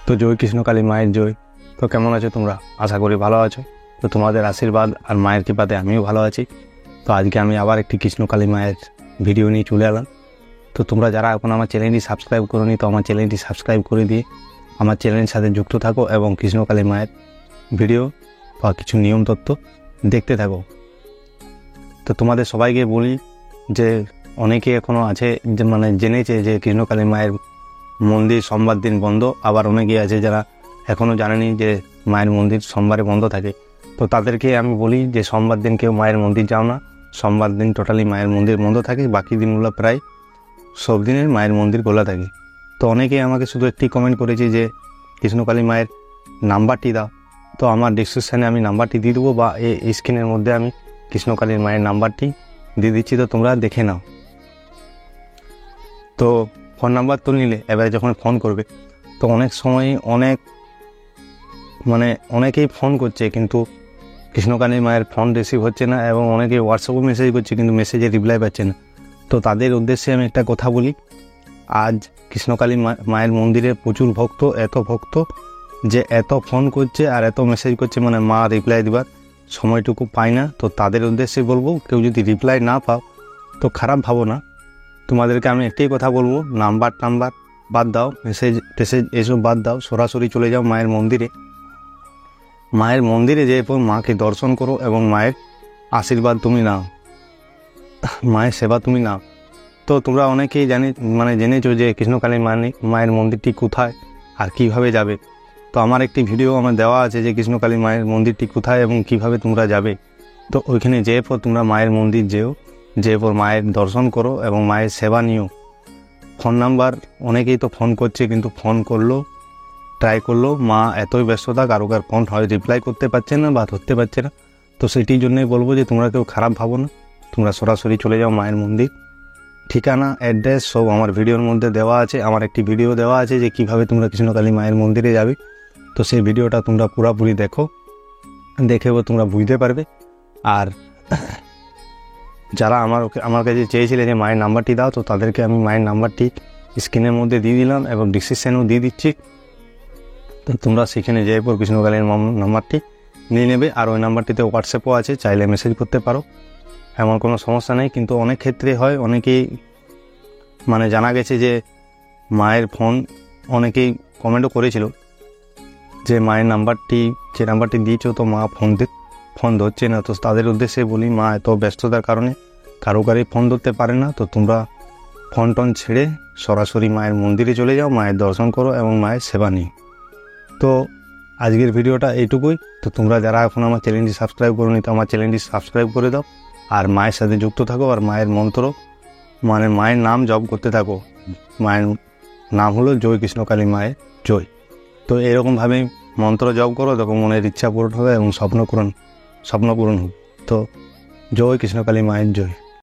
তো জয় কৃষ্ণকালী মায়ের জয়। তো কেমন আছো তোমরা? আশা করি ভালো আছো। তো তোমাদের আশীর্বাদ আর মায়ের কৃপাতে আমিও ভালো আছি। তো আজকে আমি আবার একটি কৃষ্ণকালী মায়ের ভিডিও নিয়ে চলে এলাম। তো তোমরা যারা এখন আমার চ্যানেলটি সাবস্ক্রাইব করোনি, তো আমার চ্যানেলটি সাবস্ক্রাইব করে দিয়ে আমার চ্যানেলের সাথে যুক্ত থাকো এবং কৃষ্ণকালী মায়ের ভিডিও বা কিছু নিয়ম তত্ত্ব দেখতে থাকো। তো তোমাদের সবাইকে বলি যে অনেকে এখনও আছে যে জেনেছে যে কৃষ্ণকালী মায়ের মন্দির সোমবার দিন বন্ধ, আবার অনেকেই আছে যারা এখনও জানেনি যে মায়ের মন্দির সোমবারে বন্ধ থাকে। তো তাদেরকে আমি বলি যে সোমবার দিন কেউ মায়ের মন্দির যাও না। সোমবার দিন টোটালি মায়ের মন্দির বন্ধ থাকে, বাকি দিনগুলো প্রায় সব দিনের মায়ের মন্দির খোলা থাকে। তো অনেকেই আমাকে শুধু একটি কমেন্ট করেছে যে কৃষ্ণকালী মায়ের নাম্বারটি দাও। তো আমার ডিসক্রিপশানে আমি নাম্বারটি দিয়ে দেবো, বা এই স্ক্রিনের মধ্যে আমি কৃষ্ণকালীর মায়ের নাম্বারটি দিয়ে দিচ্ছি, তো তোমরা দেখে নাও। তো ফোন নাম্বার তো নিলে এবারে যখন ফোন করবে, তো অনেক সময় অনেকেই ফোন করছে কিন্তু কৃষ্ণকালী মায়ের ফোন রিসিভ হচ্ছে না, এবং অনেকে হোয়াটসঅ্যাপে মেসেজ করছে কিন্তু মেসেজে রিপ্লাই পাচ্ছে না। তো তাদের উদ্দেশ্যে আমি একটা কথা বলি, আজ কৃষ্ণকালী মায়ের মন্দিরে প্রচুর ভক্ত, এত ভক্ত যে এত ফোন করছে আর এত মেসেজ করছে, মা রিপ্লাই দেবার সময়টুকু পায় না। তো তাদের উদ্দেশ্যে বলবো, কেউ যদি রিপ্লাই না পাও তো খারাপ ভাবো না। তোমাদেরকে আমি একটাই কথা বলবো, নাম্বার বাদ দাও, মেসেজ এসব বাদ দাও, সরাসরি চলে যাও মায়ের মন্দিরে। মায়ের মন্দিরে যেয়ে মাকে দর্শন করো এবং মায়ের আশীর্বাদ তুমি নাও, মায়ের সেবা তুমি নাও। তো তোমরা অনেকেই জেনেছো যে কৃষ্ণকালী মায়ের মন্দিরটি কোথায় আর কিভাবে যাবে। তো আমার একটি ভিডিও দেওয়া আছে যে কৃষ্ণকালী মায়ের মন্দিরটি কোথায় এবং কিভাবে তোমরা যাবে। তো ওইখানে যেয়ে তোমরা মায়ের মন্দির যেয়ে মায়ের দর্শন করো এবং মায়ের সেবা নিও। ফোন নাম্বার অনেকেই তো ফোন করছে, কিন্তু ফোন ট্রাই করলো মা এতই ব্যস্ততা, কারো ফোন হয় রিপ্লাই করতে পারছে না বা ধরতে পারছে না। তো সেটির জন্যই বলবো যে তোমরা কেউ খারাপ ভাবো না, তোমরা সরাসরি চলে যাও মায়ের মন্দির। ঠিকানা, অ্যাড্রেস সব আমার ভিডিওর মধ্যে দেওয়া আছে। আমার একটি ভিডিও দেওয়া আছে যে কিভাবে তোমরা কৃষ্ণকালী মায়ের মন্দিরে যাবে। তো সেই ভিডিওটা তোমরা পুরোপুরি দেখেও তোমরা বুঝতে পারবে। আর যারা আমার কাছে চেয়েছিলে যে মায়ের নাম্বারটি দাও, তো তাদেরকে আমি মায়ের নাম্বারটি স্ক্রিনের মধ্যে দিয়ে দিলাম এবং ডিসক্রিপশানেও দিয়ে দিচ্ছি। তো তোমরা সেখানে যেয়ে কৃষ্ণকালীর নাম্বারটি নিয়ে নেবে। আর ওই নাম্বারটিতে হোয়াটসঅ্যাপও আছে, চাইলে মেসেজ করতে পারো, এমন কোনো সমস্যা নেই। কিন্তু অনেক ক্ষেত্রে হয়, অনেকেই জানা গেছে যে মায়ের ফোন, অনেকেই কমেন্টও করেছিল যে মায়ের যে নাম্বারটি দিয়েছো তো মা ফোন ধরছে না। তো তাদের উদ্দেশ্যে বলি, মা এত ব্যস্ততার কারণে কারো ফোন ধরতে পারে না। তো তোমরা ফোন ছেড়ে সরাসরি মায়ের মন্দিরে চলে যাও, মায়ের দর্শন করো এবং মায়ের সেবা নিও। তো আজকের ভিডিওটা এইটুকুই। তো তোমরা যারা এখন আমার চ্যানেলটি সাবস্ক্রাইব করোনি, তো আমার চ্যানেলটি সাবস্ক্রাইব করে দাও আর মায়ের সাথে যুক্ত থাকো। আর মায়ের মন্ত্র মায়ের নাম জপ করতে থাকো। মায়ের নাম হলো জয় কৃষ্ণকালী মায়ের জয়। তো এরকমভাবেই মন্ত্র জপ করো, তখন মনের ইচ্ছা পূরণ হবে এবং স্বপ্ন পূরণ হবে। তো জয় কৃষ্ণকালী মায়ের জয়।